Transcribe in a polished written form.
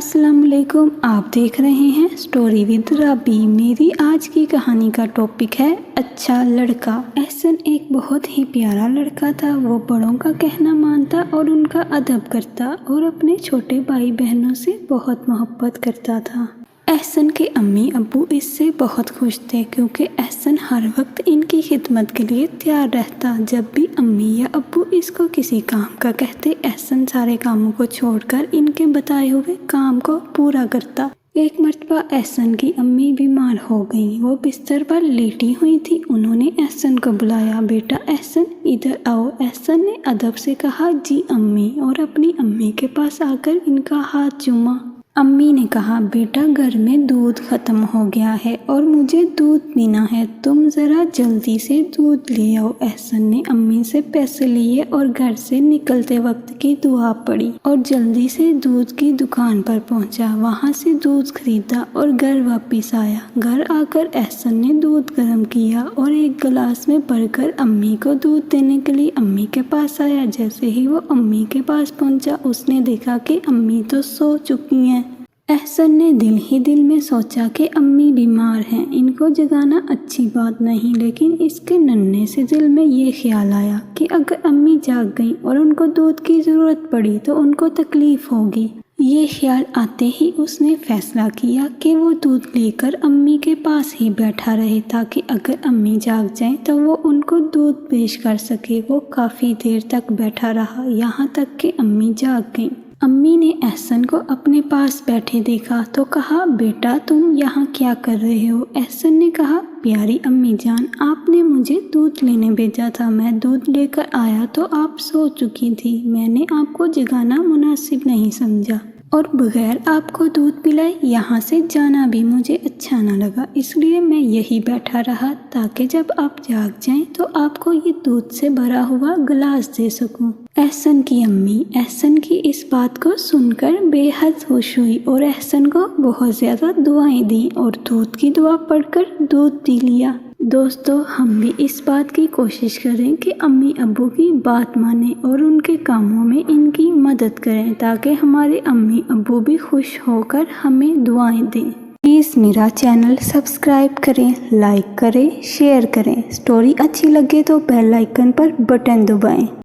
السلام علیکم، آپ دیکھ رہے ہیں اسٹوری ود رابی۔ میری آج کی کہانی کا ٹاپک ہے اچھا لڑکا۔ احسن ایک بہت ہی پیارا لڑکا تھا۔ وہ بڑوں کا کہنا مانتا اور ان کا ادب کرتا اور اپنے چھوٹے بھائی بہنوں سے بہت محبت کرتا تھا۔ احسن کے امی ابو اس سے بہت خوش تھے کیونکہ احسن ہر وقت ان کی خدمت کے لیے تیار رہتا۔ جب بھی امی یا ابو اس کو کسی کام کا کہتے، احسن سارے کاموں کو چھوڑ کر ان کے بتائے ہوئے کام کو پورا کرتا۔ ایک مرتبہ احسن کی امی بیمار ہو گئیں۔ وہ بستر پر لیٹی ہوئی تھی۔ انہوں نے احسن کو بلایا، بیٹا احسن ادھر آؤ۔ احسن نے ادب سے کہا، جی امی، اور اپنی امی کے پاس آ کر ان کا ہاتھ چوما۔ امی نے کہا، بیٹا گھر میں دودھ ختم ہو گیا ہے اور مجھے دودھ پینا ہے، تم ذرا جلدی سے دودھ لے آؤ۔ احسن نے امی سے پیسے لیے اور گھر سے نکلتے وقت کی دعا پڑھی اور جلدی سے دودھ کی دکان پر پہنچا۔ وہاں سے دودھ خریدا اور گھر واپس آیا۔ گھر آ کر احسن نے دودھ گرم کیا اور ایک گلاس میں بھر کر امی کو دودھ دینے کے لیے امی کے پاس آیا۔ جیسے ہی وہ امی کے پاس پہنچا، اس نے دیکھا کہ امی تو سو چکی ہیں۔ احسن نے دل ہی دل میں سوچا کہ امی بیمار ہیں، ان کو جگانا اچھی بات نہیں، لیکن اس کے ننھے سے دل میں یہ خیال آیا کہ اگر امی جاگ گئیں اور ان کو دودھ کی ضرورت پڑی تو ان کو تکلیف ہوگی۔ یہ خیال آتے ہی اس نے فیصلہ کیا کہ وہ دودھ لے کر امی کے پاس ہی بیٹھا رہے تاکہ اگر امی جاگ جائیں تو وہ ان کو دودھ پیش کر سکے۔ وہ کافی دیر تک بیٹھا رہا، یہاں تک کہ امی جاگ گئیں۔ امی نے احسن کو اپنے پاس بیٹھے دیکھا تو کہا، بیٹا تم یہاں کیا کر رہے ہو؟ احسن نے کہا، پیاری امی جان، آپ نے مجھے دودھ لینے بھیجا تھا، میں دودھ لے کر آیا تو آپ سو چکی تھی، میں نے آپ کو جگانا مناسب نہیں سمجھا اور بغیر آپ کو دودھ پلائے یہاں سے جانا بھی مجھے اچھا نہ لگا، اس لیے میں یہی بیٹھا رہا تاکہ جب آپ جاگ جائیں تو آپ کو یہ دودھ سے بھرا ہوا گلاس دے سکوں۔ احسن کی امی احسن کی اس بات کو سن کر بے حد خوش ہوئی اور احسن کو بہت زیادہ دعائیں دیں اور دودھ کی دعا پڑھ کر دودھ پی لیا۔ دوستو، ہم بھی اس بات کی کوشش کریں کہ امی ابو کی بات مانیں اور ان کے کاموں میں ان کی مدد کریں تاکہ ہمارے امی ابو بھی خوش ہو کر ہمیں دعائیں دیں۔ پلیز میرا چینل سبسکرائب کریں، لائک کریں، شیئر کریں۔ اسٹوری اچھی لگے تو بیل آئیکن پر بٹن دبائیں۔